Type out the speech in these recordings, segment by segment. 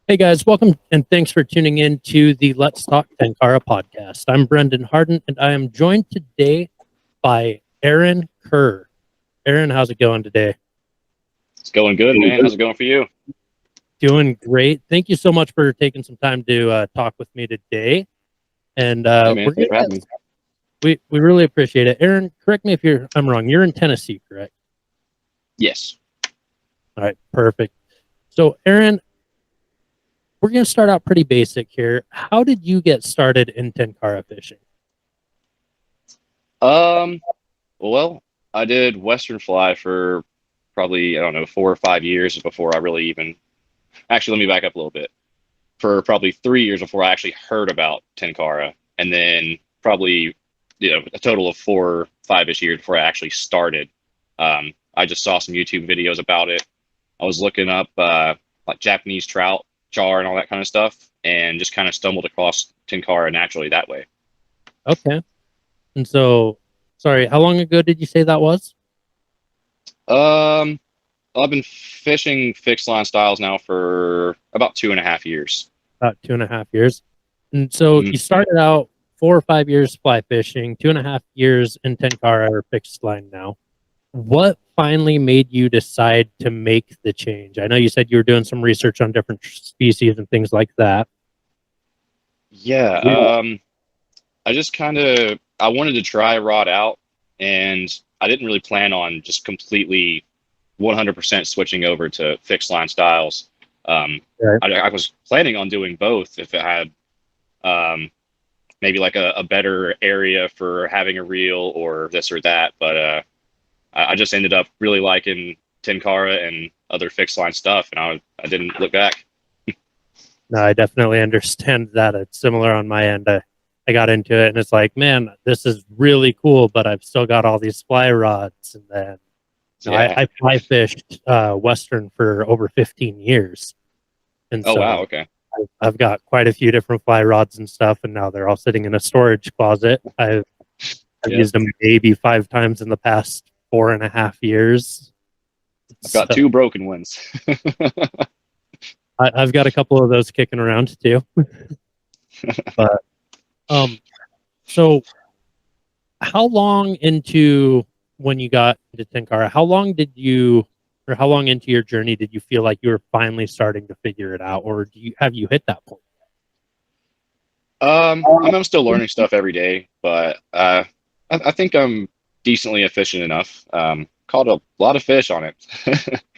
Hey guys, welcome and thanks for tuning in to the Let's Talk Tenkara podcast. I'm Brendan Harden and I am joined today by Aaron Kerr. Aaron, how's it going today? It's going good, man. How's it going for you? Doing great. Thank you so much for taking some time to talk with me today. And Hey, man. we're Thanks gonna, for having me. we really appreciate it. Aaron, correct me if I'm wrong. You're in Tennessee, correct? Yes. All right, perfect. So, Aaron, we're going to start out pretty basic here. How did you get started in Tenkara fishing? Um. Well, I did Western fly for probably 4 or 5 years before I really even. Actually, let me back up a little bit. For probably 3 years before I actually heard about Tenkara, and then probably a total of 4 or 5ish years before I actually started. I just saw some YouTube videos about it. I was looking up like Japanese trout, char, and all that kind of stuff, and just kind of stumbled across Tenkara naturally that way. Okay. And so, sorry, how long ago did you say that was? Um, I've been fishing fixed line styles now for about 2.5 years. About 2.5 years. And so Mhm. you started out 4 or 5 years fly fishing, 2.5 years in Tenkara or fixed line now. What finally made you decide to make the change? I know you said you were doing some research on different species and things like that. Yeah, I just I wanted to try a rod out, and I didn't really plan on just completely 100% switching over to fixed line styles. Right. I was planning on doing both if it had um, maybe like a better area for having a reel or this or that, but I just ended up really liking Tenkara and other fixed line stuff, and I didn't look back. No, I definitely understand that. It's similar on my end. I got into it and it's like, man, this is really cool, but I've still got all these fly rods. And then Yeah. I fly fished Western for over 15 years. And Oh wow. so Okay. I've got quite a few different fly rods and stuff. And now they're all sitting in a storage closet. I've Yeah. used them maybe 5 times in the past 4.5 years. I've got So two broken ones. I've got a couple of those kicking around too. But um, so how long into when you got into Tenkara, how long into your journey did you feel like you were finally starting to figure it out, or have you hit that point? I'm still learning stuff every day, but I think I'm decently efficient enough. Caught a lot of fish on it.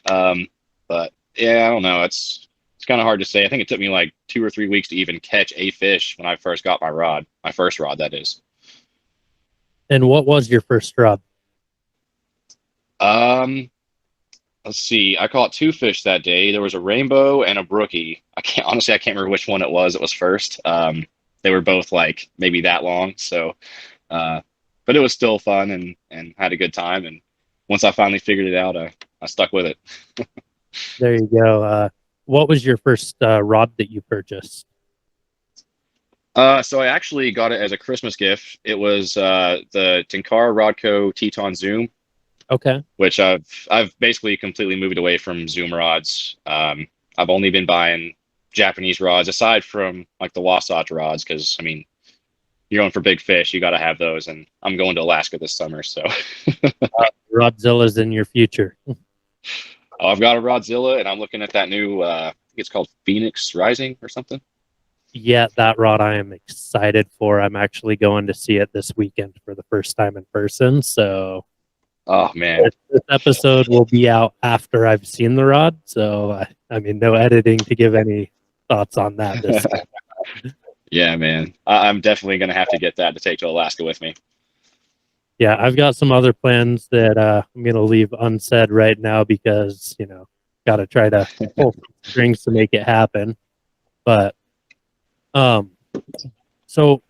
But yeah, I don't know. It's kind of hard to say. I think it took me like 2 or 3 weeks to even catch a fish when I first got my rod. My first rod, that is. And what was your first rod? Um, let's see. I caught two fish that day. There was a rainbow and a brookie. I can't remember which one it was. It was first. They were both like maybe that long. So, uh, but it was still fun and had a good time. And once I finally figured it out, I stuck with it. There you go. What was your first rod that you purchased? So I actually got it as a Christmas gift. It was the Tenkara Rodco Teton Zoom, Okay. which I've basically completely moved away from Zoom rods. I've only been buying Japanese rods aside from like the Wasatch rods because I mean you're going for big fish, you got to have those, and I'm going to Alaska this summer, so Rodzilla's in your future. I've got a Rodzilla, and I'm looking at that new. I think it's called Phoenix Rising or something. Yeah, that rod I am excited for. I'm actually going to see it this weekend for the first time in person. So Oh man, this episode will be out after I've seen the rod. So I mean, no editing to give any thoughts on that. This yeah, man, I'm definitely gonna have to get that to take to Alaska with me. Yeah, I've got some other plans that I'm going to leave unsaid right now because got to try to pull some strings to make it happen. But um, so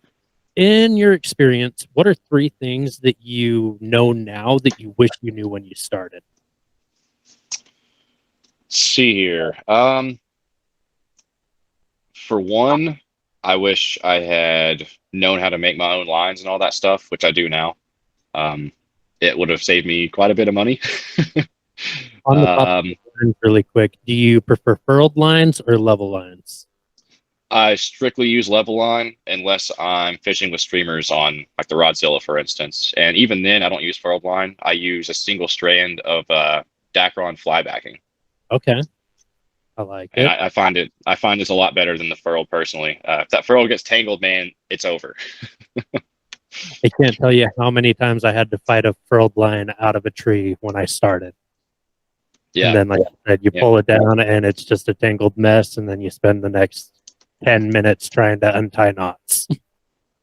in your experience, what are 3 things that you know now that you wish you knew when you started? Let's see here. For one, I wish I had known how to make my own lines and all that stuff, which I do now. Um, it would have saved me quite a bit of money. On the top of um, lines really quick. Do you prefer furled lines or level lines? I strictly use level line unless I'm fishing with streamers on like the Rodzilla, for instance. And even then, I don't use furled line. I use a single strand of Dacron fly backing. Okay, I like And it. I find this a lot better than the furled personally. If that furled gets tangled, man, it's over. I can't tell you how many times I had to fight a furled line out of a tree when I started. And Yeah, then, like I said, you yeah. pull it down and it's just a tangled mess. And then you spend the next 10 minutes trying to untie knots.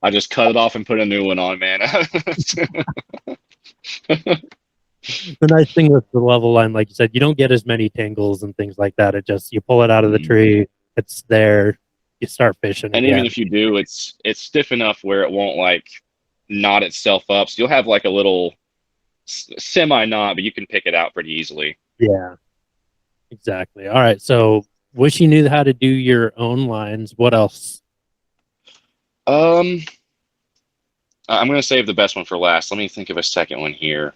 I just cut it off and put a new one on, man. The nice thing with the level line, like you said, you don't get as many tangles and things like that. It just, you pull it out of the tree, it's there, you start fishing And even again. if you do, it's stiff enough where it won't like knot itself up. So you'll have like a little semi knot, but you can pick it out pretty easily. Yeah, exactly. All right. So, wish you knew how to do your own lines. What else? Um, I'm gonna save the best one for last. Let me think of a second one here.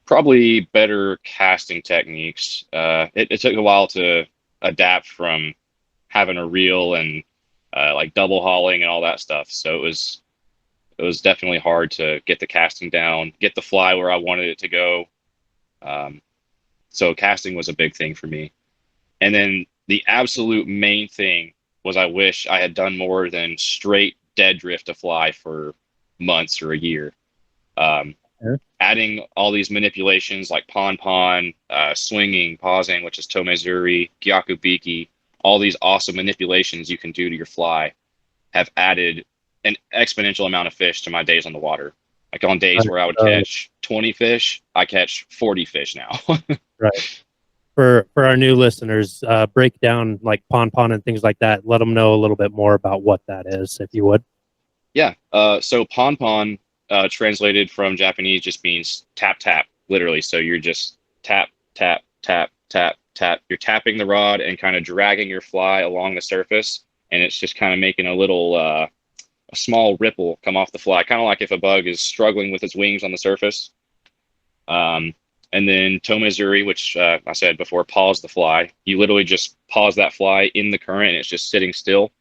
Probably better casting techniques. It took a while to adapt from having a reel and like double hauling and all that stuff. So it was definitely hard to get the casting down, get the fly where I wanted it to go. Um, so casting was a big thing for me. And then the absolute main thing was I wish I had done more than straight dead drift a fly for months or a year. Um, Sure. Adding all these manipulations like pon, swinging, pausing, which is tomezuri, gyakubiki, all these awesome manipulations you can do to your fly have added an exponential amount of fish to my days on the water. Like on days where I would catch 20 fish, I catch 40 fish now. Right. For our new listeners, break down like pon and things like that. Let them know a little bit more about what that is, if you would. Yeah. So pon translated from Japanese just means tap tap, literally. So you're just tap tap tap tap tap. You're tapping the rod and kind of dragging your fly along the surface, and it's just kind of making a little a small ripple come off the fly, kind of like if a bug is struggling with its wings on the surface. And then tomezuri, which I said before, pause the fly. You literally just pause that fly in the current, and it's just sitting still.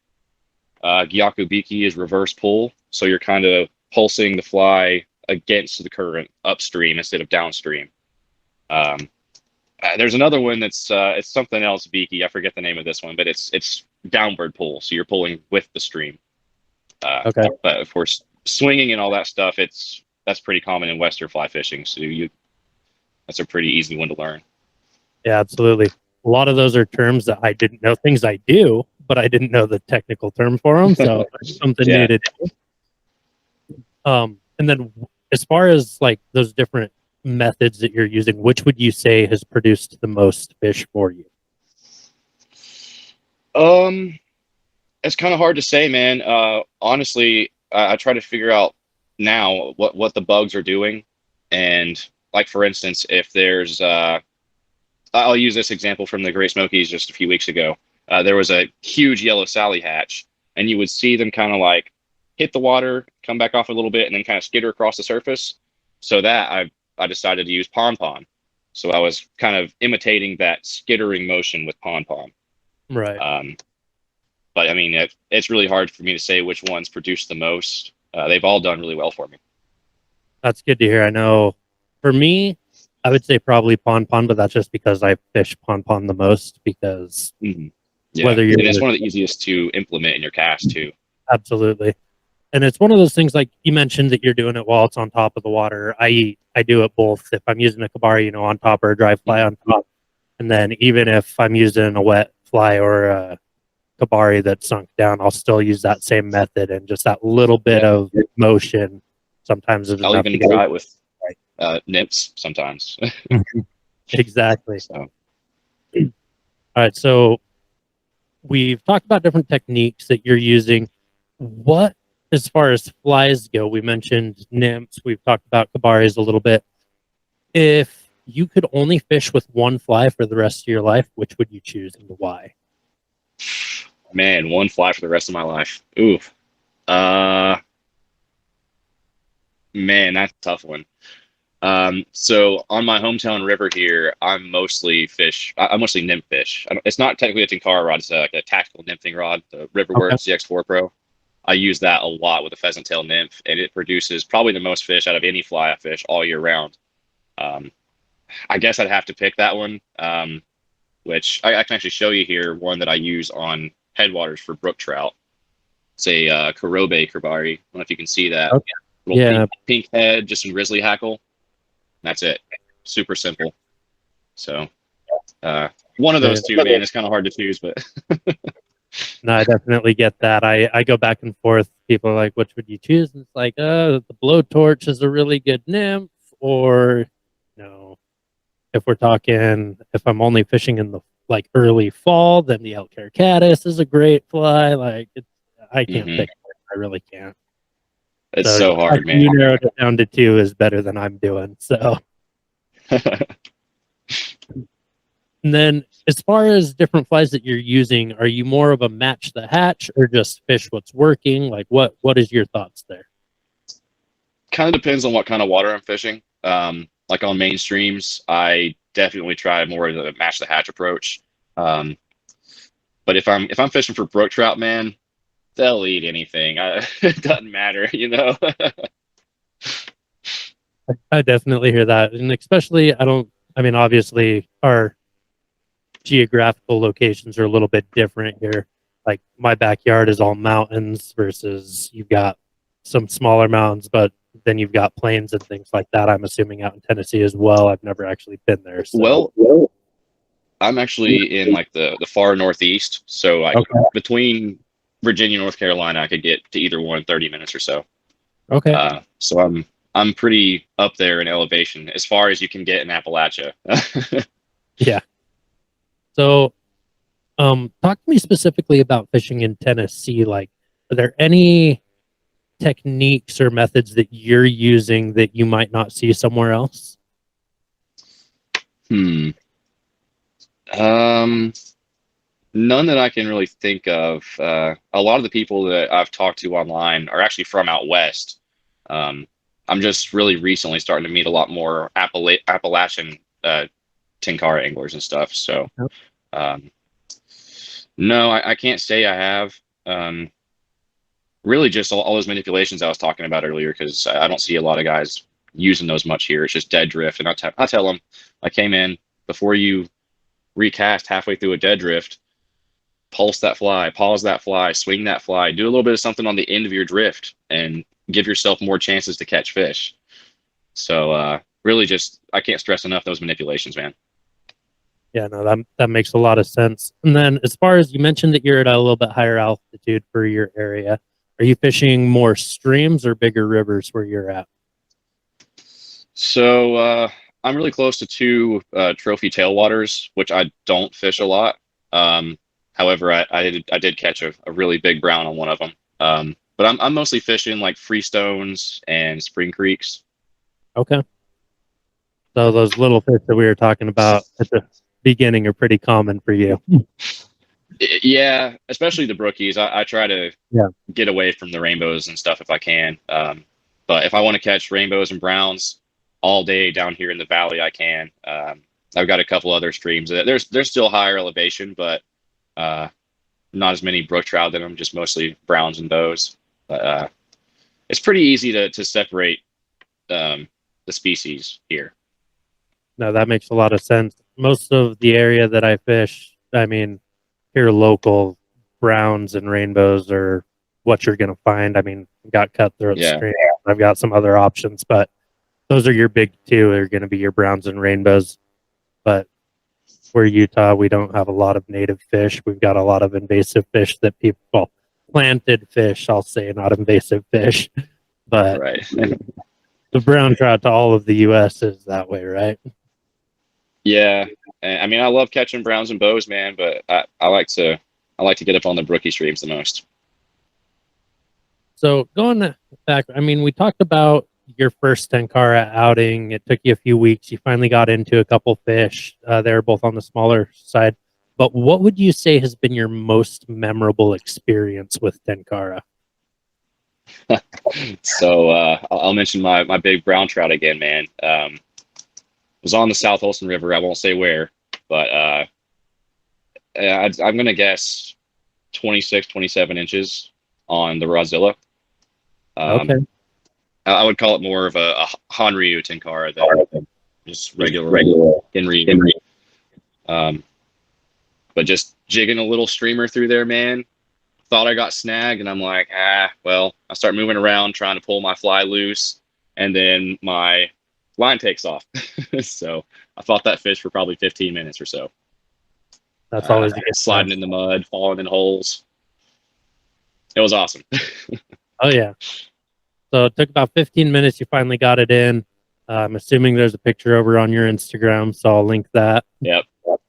Gyakubiki is reverse pull, so you're kind of pulsing the fly against the current upstream instead of downstream. Um, there's another one that's it's something else, Biki. I forget the name of this one, but it's downward pull, so you're pulling with the stream. Okay. But of course, swinging and all that stuff, that's pretty common in Western fly fishing. So that's a pretty easy one to learn. Yeah, absolutely. A lot of those are terms that I didn't know, things I do, but I didn't know the technical term for them. So it's something Yeah. new to do. And then as far as like those different methods that you're using, which would you say has produced the most fish for you? It's kind of hard to say, man. Honestly, I try to figure out now what the bugs are doing, and like for instance, if there's I'll use this example from the Great Smokies just a few weeks ago. There was a huge yellow Sally hatch, and you would see them kind of like hit the water, come back off a little bit, and then kind of skitter across the surface. So that I decided to use pon. So I was kind of imitating that skittering motion with pon. Right. But I mean, it's really hard for me to say which ones produced the most. They've all done really well for me. That's good to hear. I know for me, I would say probably pon, but that's just because I fish pon the most because Yeah, whether you're and it's one of the easiest to implement in your cast too. Absolutely. And it's one of those things like you mentioned that you're doing it while it's on top of the water. I do it both. If I'm using a kabari, on top or a dry fly on top. And then even if I'm using a wet fly or a kabari that's sunk down, I'll still use that same method and just that little bit of motion. Sometimes is I'll enough even to try it with nips sometimes. Exactly. So. All right. So we've talked about different techniques that you're using. What, as far as flies go, we mentioned nymphs. We've talked about kabaris a little bit. If you could only fish with one fly for the rest of your life, which would you choose and why? Man, one fly for the rest of my life. Oof. Man, that's a tough one. So on my hometown river here, I'm mostly nymph fish. It's not technically a Tenkara rod. It's like a tactical nymphing rod, the Okay. Riverworks ZX4 Pro. I use that a lot with a pheasant tail nymph, and it produces probably the most fish out of any fly I fish all year round. Um, I guess I'd have to pick that one, which I can actually show you here. One that I use on headwaters for brook trout. It's a Karobe Kerbari. I don't know if you can see that. Okay. Little Yeah. pink head, just some grizzly hackle. That's it. Super simple. So one of those two, man. It's kind of hard to choose, but No, I definitely get that. I go back and forth. People are like, which would you choose? And it's like, the blowtorch is a really good nymph, or if we're talking, if I'm only fishing in the like early fall, then the elk hair caddis is a great fly. Like, I can't pick. I really can't. It's So so hard, man. you narrowed it down to two is better than I'm doing. So, and then as far as different flies that you're using, are you more of a match the hatch or just fish what's working? Like, what is your thoughts there? Kind of depends on what kind of water I'm fishing. Like on main streams, I definitely try more of the match the hatch approach. But if I'm fishing for brook trout, man, they'll eat anything. It doesn't matter, you know. I definitely hear that, and especially I mean, obviously, our geographical locations are a little bit different here. Like my backyard is all mountains versus you've got some smaller mountains, but then you've got plains and things like that. I'm assuming out in Tennessee as well. I've never actually been there. So. Well, I'm actually in like the far northeast, so like between Virginia and North Carolina, I could get to either one in 30 minutes or so. Okay. So I'm pretty up there in elevation as far as you can get in Appalachia. Yeah. So, talk to me specifically about fishing in Tennessee. Like, are there any techniques or methods that you're using that you might not see somewhere else? None that I can really think of. A lot of the people that I've talked to online are actually from out west. I'm just really recently starting to meet a lot more Appalachian Tenkara anglers and stuff. So, no, I can't say I have. Really, just all those manipulations I was talking about earlier, because I don't see a lot of guys using those much here. It's just dead drift, and I tell them, I came in before you recast halfway through a dead drift. Pulse that fly, pause that fly, swing that fly, do a little bit of something on the end of your drift, and give yourself more chances to catch fish. So really, just I can't stress enough those manipulations, man. Yeah, no, that makes a lot of sense. And then, as far as you mentioned that you're at a little bit higher altitude for your area, are you fishing more streams or bigger rivers where you're at? So I'm really close to two trophy tailwaters, which I don't fish a lot. However, I did catch a really big brown on one of them. But I'm mostly fishing like freestones and spring creeks. Okay. So those little fish that we were talking about at the beginning are pretty common for you. Yeah, especially the brookies. I try to get away from the rainbows and stuff if I can. But if I want to catch rainbows and browns all day down here in the valley, I can. I've got a couple other streams. There's still higher elevation, but not as many brook trout in them, just mostly browns and bows. But it's pretty easy to separate the species here. No, that makes a lot of sense. Most of the area that I fish, I mean, here local, browns and rainbows are what you're going to find. I mean, I've got cutthroat streams. I've got some other options, but those are your big two are going to be your browns and rainbows. But we're Utah, we don't have a lot of native fish. We've got a lot of invasive fish that people, planted fish, I'll say, not invasive fish. But the brown trout to all of the U.S. is that way, right? Yeah, I mean, I love catching browns and bows, man, but I like to get up on the brookie streams the most. So going back, I mean, we talked about your first Tenkara outing. It took you a few weeks. You finally got into a couple fish. They were both on the smaller side. But what would you say has been your most memorable experience with Tenkara? So I'll mention my big brown trout again, man. Was on the South Holston River. I won't say where, but I'm gonna guess 26, 27 inches on the Rodzilla. Okay. I would call it more of a Hanryu Tenkara than just regular Henry. Um, but just jigging a little streamer through there, man. Thought I got snagged, and I'm like, well, I start moving around trying to pull my fly loose, and then my line takes off. So I fought that fish for probably 15 minutes or so. That's always a good sliding time. in the mud, falling in holes. It was awesome. Oh yeah. So it took about 15 minutes. You finally got it in. I'm assuming there's a picture over on your Instagram, so I'll link that. Yep.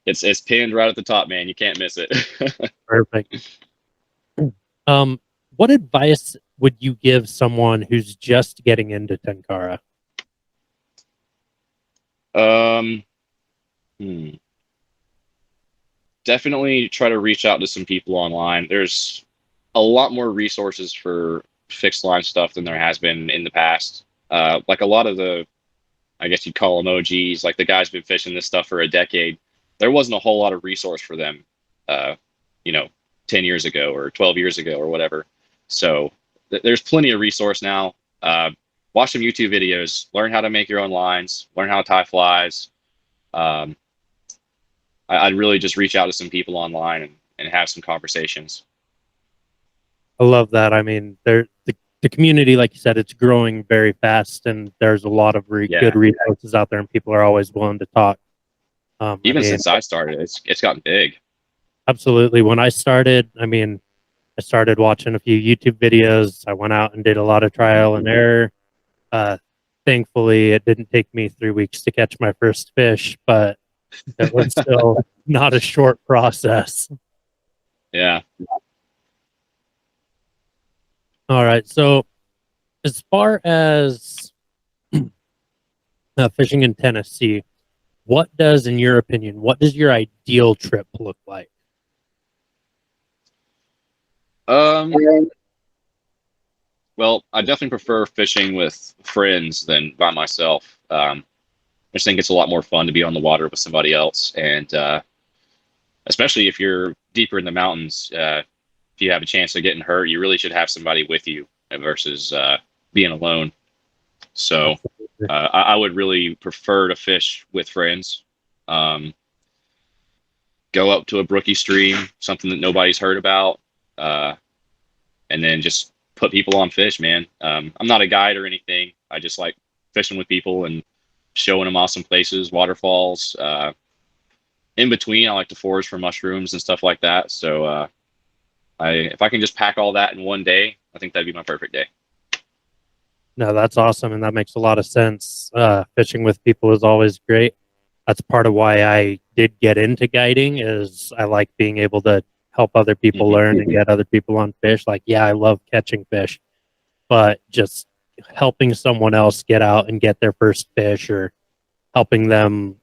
It's pinned right at the top, man. You can't miss it. Perfect. What advice would you give someone who's just getting into Tenkara? Definitely try to reach out to some people online. There's a lot more resources for fixed line stuff than there has been in the past. Like a lot of the, I guess you'd call them OGs, like the guys been fishing this stuff for a decade. There wasn't a whole lot of resource for them, 10 years ago or 12 years ago or whatever. So there's plenty of resource now. Watch some YouTube videos, learn how to make your own lines, learn how to tie flies. I'd really just reach out to some people online and have some conversations. I love that. I mean, the community, like you said, it's growing very fast, and there's a lot of good resources out there, and people are always willing to talk. Even since I started, it's gotten big. Absolutely. When I started, I started watching a few YouTube videos. I went out and did a lot of trial and error. Thankfully, it didn't take me 3 weeks to catch my first fish, but it was still not a short process. Yeah. All right. So, as far as fishing in Tennessee, in your opinion, what does your ideal trip look like? Well, I definitely prefer fishing with friends than by myself. I just think it's a lot more fun to be on the water with somebody else, and especially if you're deeper in the mountains. If you have a chance of getting hurt, you really should have somebody with you versus being alone. So I would really prefer to fish with friends. Go up to a brookie stream, something that nobody's heard about, and then just put people on fish, man. I'm not a guide or anything. I just like fishing with people and showing them awesome places, waterfalls. In between, I like to forage for mushrooms and stuff like that. So if I can just pack all that in one day, I think that'd be my perfect day. No, that's awesome, and that makes a lot of sense. Fishing with people is always great. That's part of why I did get into guiding, is I like being able to help other people learn and get other people on fish. Like, yeah, I love catching fish, but just helping someone else get out and get their first fish, or helping them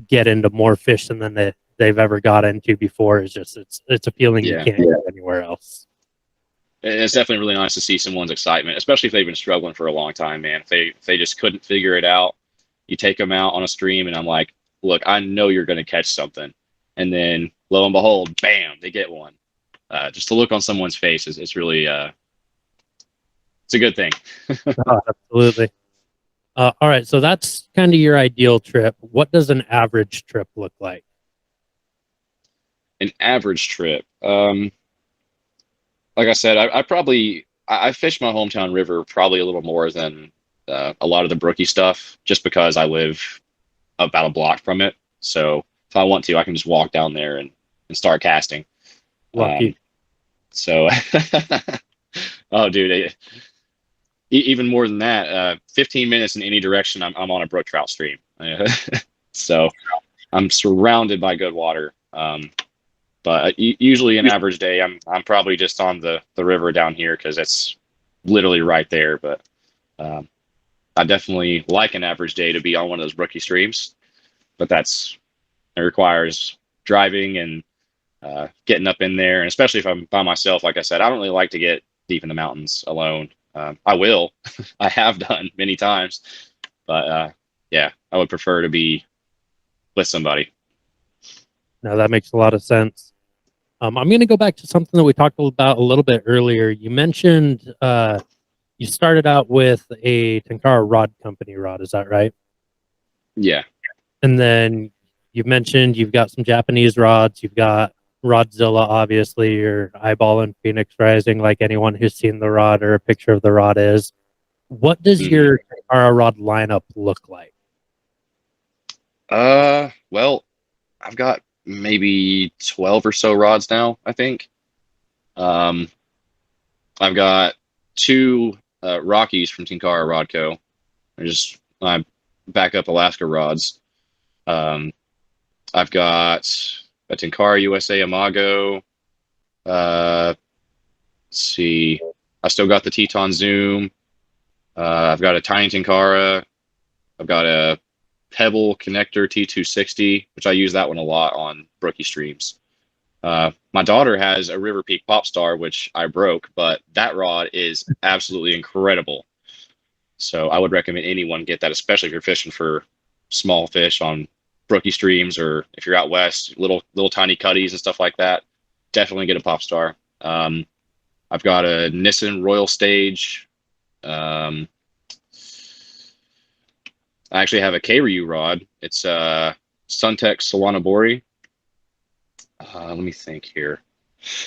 get into more fish than they've ever got into before, is just it's a feeling you can't get anywhere else. And it's definitely really nice to see someone's excitement, especially if they've been struggling for a long time, man. If they just couldn't figure it out, you take them out on a stream, and I'm like, look, I know you're going to catch something, and then lo and behold, bam, they get one. Just to look on someone's face is really it's a good thing. Oh, absolutely. All right, so that's kind of your ideal trip. What does an average trip look like? An average trip. Like I said, I fish my hometown river probably a little more than a lot of the brookie stuff, just because I live about a block from it. So if I want to, I can just walk down there and start casting. Lucky. So, oh, dude, even more than that, 15 minutes in any direction, I'm on a brook trout stream. So I'm surrounded by good water. But usually an average day, I'm probably just on the river down here because it's literally right there. But I definitely like an average day to be on one of those brookie streams. But it requires driving and getting up in there, and especially if I'm by myself. Like I said, I don't really like to get deep in the mountains alone. I will. I have done many times, but yeah, I would prefer to be with somebody. No, that makes a lot of sense. I'm going to go back to something that we talked about a little bit earlier. You mentioned you started out with a Tenkara rod company rod. Is that right? Yeah. And then you mentioned you've got some Japanese rods. You've got Rodzilla, obviously. You're eyeballing Phoenix Rising, like anyone who's seen the rod or a picture of the rod is. What does Mhm. your Tenkara rod lineup look like? Well, I've got maybe 12 or so rods now, I think. Um, I've got two Rockies from Tenkara Rod Co. They're just my backup Alaska rods. Um, I've got a Tenkara USA Imago. Let's see. I still got the Teton Zoom. I've got a Tiny Tenkara. I've got a Pebble connector T260, which I use that one a lot on brookie streams. My daughter has a River Peak Popstar, which I broke, but that rod is absolutely incredible. So I would recommend anyone get that, especially if you're fishing for small fish on brookie streams, or if you're out west, little tiny cutties and stuff like that. Definitely get a Popstar. I've got a Nissan Royal Stage. Um, I actually have a K-Ryu rod. It's Suntech Solanabori. Let me think here.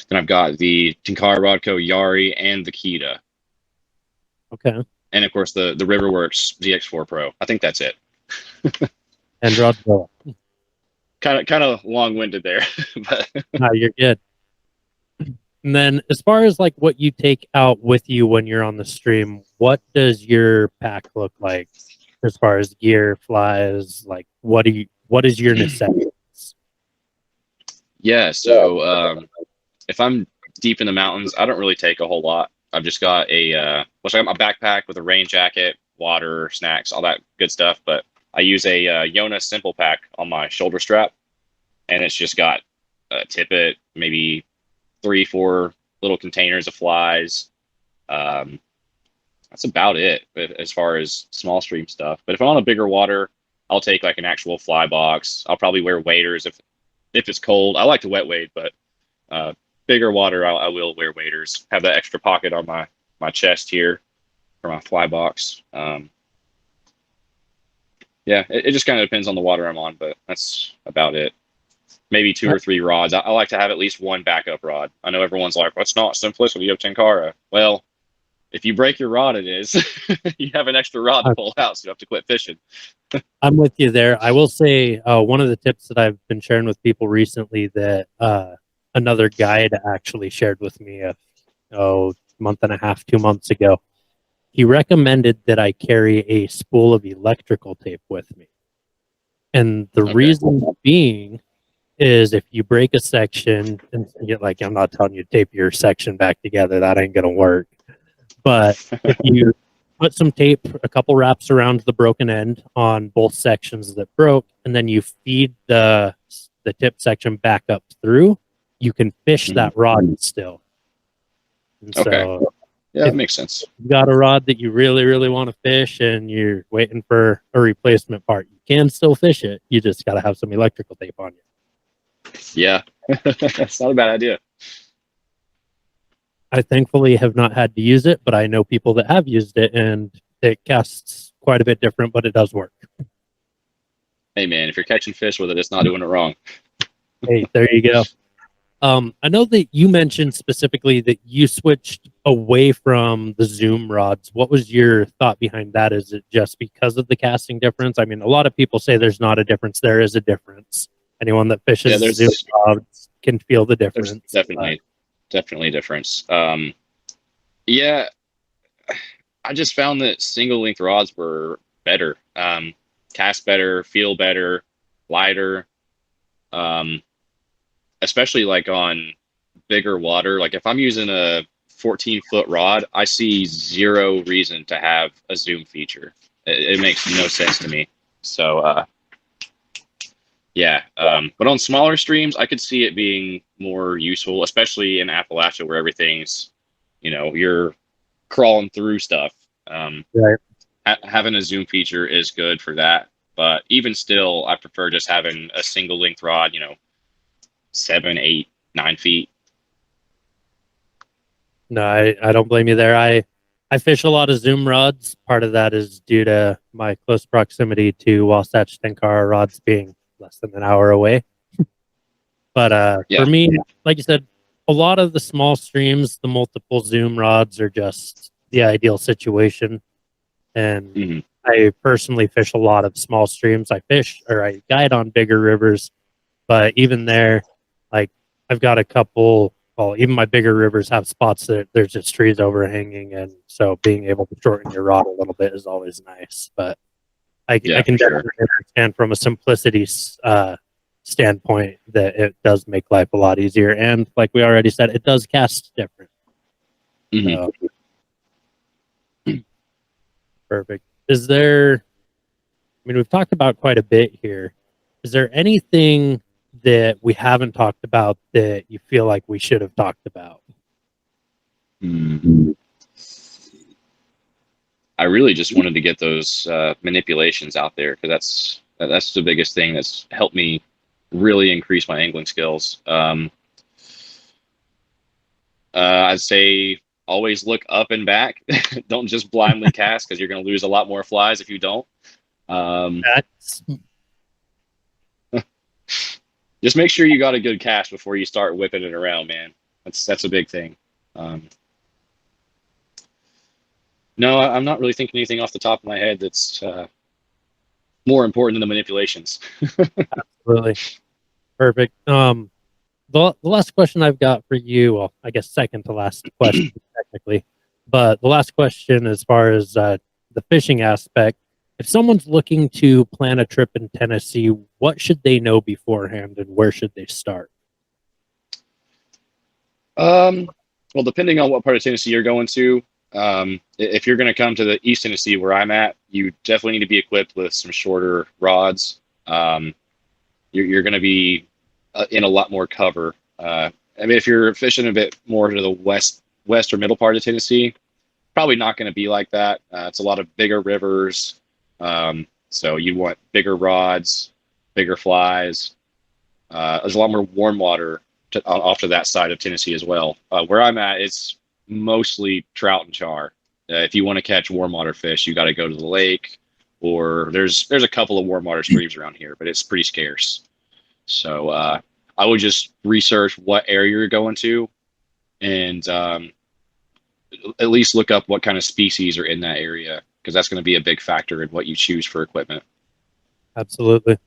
Then I've got the Tenkara Rodco Yari and the Kita. Okay. And of course the Riverworks ZX4 Pro. I think that's it. And Rodzilla. Kind of long-winded there, but No, you're good. And then as far as like what you take out with you when you're on the stream, what does your pack look like as far as gear, flies, like what is your necessities? yeah. So if I'm deep in the mountains, I don't really take a whole lot. I've just got I got my backpack with a rain jacket, water, snacks, all that good stuff. But I use a Yona Simple Pack on my shoulder strap, and it's just got a tippet, maybe 3, 4 little containers of flies. Um, that's about it as far as small stream stuff. But if I'm on a bigger water, I'll take like an actual fly box. I'll probably wear waders if it's cold. I like to wet wade, but uh, bigger water, I will wear waders. Have that extra pocket on my chest here for my fly box. Yeah, it just kind of depends on the water I'm on, but that's about it. Maybe 2 or 3 rods. I like to have at least one backup rod. I know everyone's like, "That's not simplicity of Tenkara." Well, if you break your rod, it is. You have an extra rod to pull out, so you have to quit fishing. I'm with you there. I will say one of the tips that I've been sharing with people recently that another guide actually shared with me a month and a half, 2 months ago. He recommended that I carry a spool of electrical tape with me. And the reason being is if you break a section, and like I'm not telling you to tape your section back together, that ain't gonna work. But if you put some tape, a couple wraps around the broken end on both sections that broke, and then you feed the tip section back up through, you can fish that rod still. And so yeah, that makes sense. You got a rod that you really, really want to fish and you're waiting for a replacement part, you can still fish it. You just got to have some electrical tape on you. Yeah, that's not a bad idea. I thankfully have not had to use it, but I know people that have used it and it casts quite a bit different, but it does work. Hey man, if you're catching fish with it, it's not doing it wrong. Hey, there you go. I know that you mentioned specifically that you switched away from the Zoom rods. What was your thought behind that? Is it just because of the casting difference? I mean, a lot of people say there's not a difference. There is a difference. Anyone that fishes Zoom rods can feel the difference. Definitely a difference. Yeah, I just found that single length rods were better. Cast better, feel better, lighter. Especially like on bigger water. Like if I'm using a 14-foot rod, I see zero reason to have a zoom feature. It makes no sense to me. So yeah, but on smaller streams, I could see it being more useful, especially in Appalachia where everything's, you're crawling through stuff. Right. Having a zoom feature is good for that, but even still, I prefer just having a single length rod. 7, 8, 9 feet. No, I don't blame you there. I fish a lot of zoom rods. Part of that is due to my close proximity to Wasatch Tenkara rods being less than an hour away. But Yeah. for me, like you said, a lot of the small streams, the multiple zoom rods are just the ideal situation. And Mm-hmm. I personally fish a lot of small streams. I guide on bigger rivers, but even there, like I've got a couple. Well, even my bigger rivers have spots that there's just trees overhanging, and so being able to shorten your rod a little bit is always nice. But I Yeah, can for sure. definitely understand from a simplicity standpoint that it does make life a lot easier, and like we already said, it does cast different. Mm-hmm. So, perfect. Is there? I mean, we've talked about quite a bit here. Is there anything that we haven't talked about that you feel like we should have talked about? Mm. I really just wanted to get those manipulations out there because that's the biggest thing that's helped me really increase my angling skills. I'd say always look up and back. Don't just blindly cast because you're going to lose a lot more flies if you don't. That's Just make sure you got a good cast before you start whipping it around, man. That's a big thing. No, I'm not really thinking anything off the top of my head that's more important than the manipulations. absolutely perfect. The last question I've got for you, well, I guess second to last question technically, but the last question as far as the fishing aspect, if someone's looking to plan a trip in Tennessee, what should they know beforehand and where should they start? Well, depending on what part of Tennessee you're going to, if you're going to come to the East Tennessee where I'm at, you definitely need to be equipped with some shorter rods. You're going to be in a lot more cover. I mean, if you're fishing a bit more to the west or middle part of Tennessee, probably not going to be like that. It's a lot of bigger rivers, so you want bigger rods, bigger flies. There's a lot more warm water off to that side of Tennessee as well. Where I'm at, it's mostly trout and char. If you want to catch warm water fish, you got to go to the lake, or there's a couple of warm water streams around here, but it's pretty scarce. So I would just research what area you're going to, and at least look up what kind of species are in that area, because that's going to be a big factor in what you choose for equipment. Absolutely.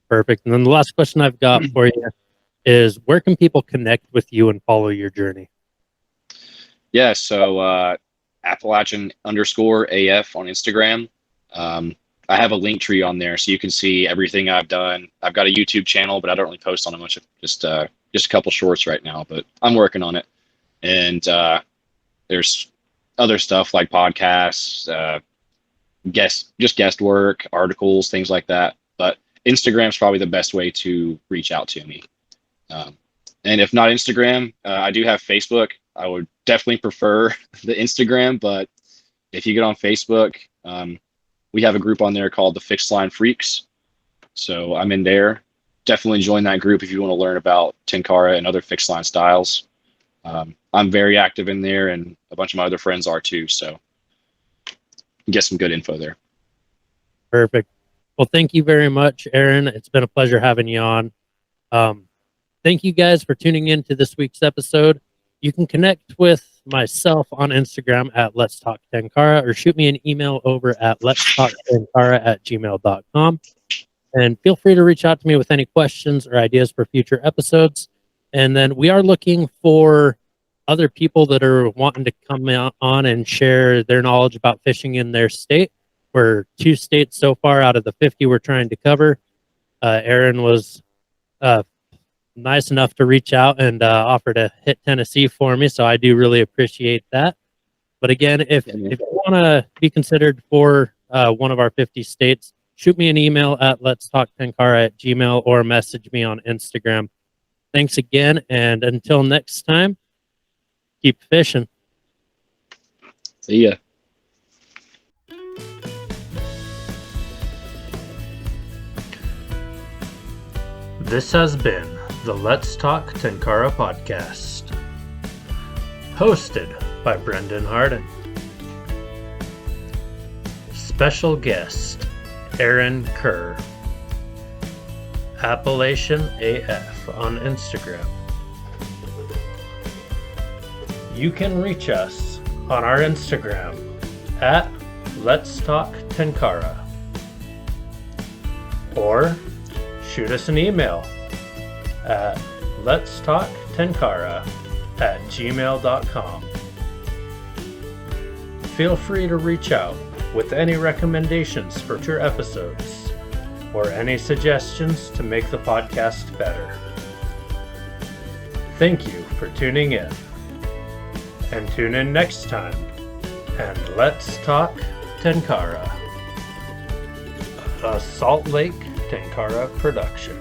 Perfect. And then the last question I've got for you is where can people connect with you and follow your journey? Yeah, so Appalachian_AF on Instagram. I have a link tree on there so you can see everything I've done. I've got a YouTube channel, but I don't really post on it much. Just a couple shorts right now, but I'm working on it. And there's other stuff like podcasts, guest work, articles, things like that. But Instagram's probably the best way to reach out to me. And if not Instagram, I do have Facebook. I would definitely prefer the Instagram, but if you get on Facebook, we have a group on there called the Fixed Line Freaks. So I'm in there. Definitely join that group if you want to learn about Tenkara and other fixed line styles. I'm very active in there, and a bunch of my other friends are too. So get some good info there. Perfect. Well, thank you very much, Aaron. It's been a pleasure having you on. Thank you guys for tuning in to this week's episode. You can connect with myself on Instagram at Let's Talk Tenkara, or shoot me an email over at letstalktenkara@gmail.com. And feel free to reach out to me with any questions or ideas for future episodes. And then we are looking for other people that are wanting to come on and share their knowledge about fishing in their state. We're 2 states so far out of the 50 we're trying to cover. Aaron was nice enough to reach out and offer to hit Tennessee for me, so I do really appreciate that. But again, if you want to be considered for one of our 50 states, shoot me an email at letstalktenkara@gmail or message me on Instagram. Thanks again, and until next time, keep fishing. See ya. This has been the Let's Talk Tenkara podcast, hosted by Brendan Harden. Special guest, Aaron Kerr. Appalachian AF on Instagram. You can reach us on our Instagram at Let's Talk Tenkara, or shoot us an email at letstalktenkara@gmail.com. Feel free to reach out with any recommendations for future episodes or any suggestions to make the podcast better. Thank you for tuning in, and tune in next time, and let's talk Tenkara, a Salt Lake Tenkara production.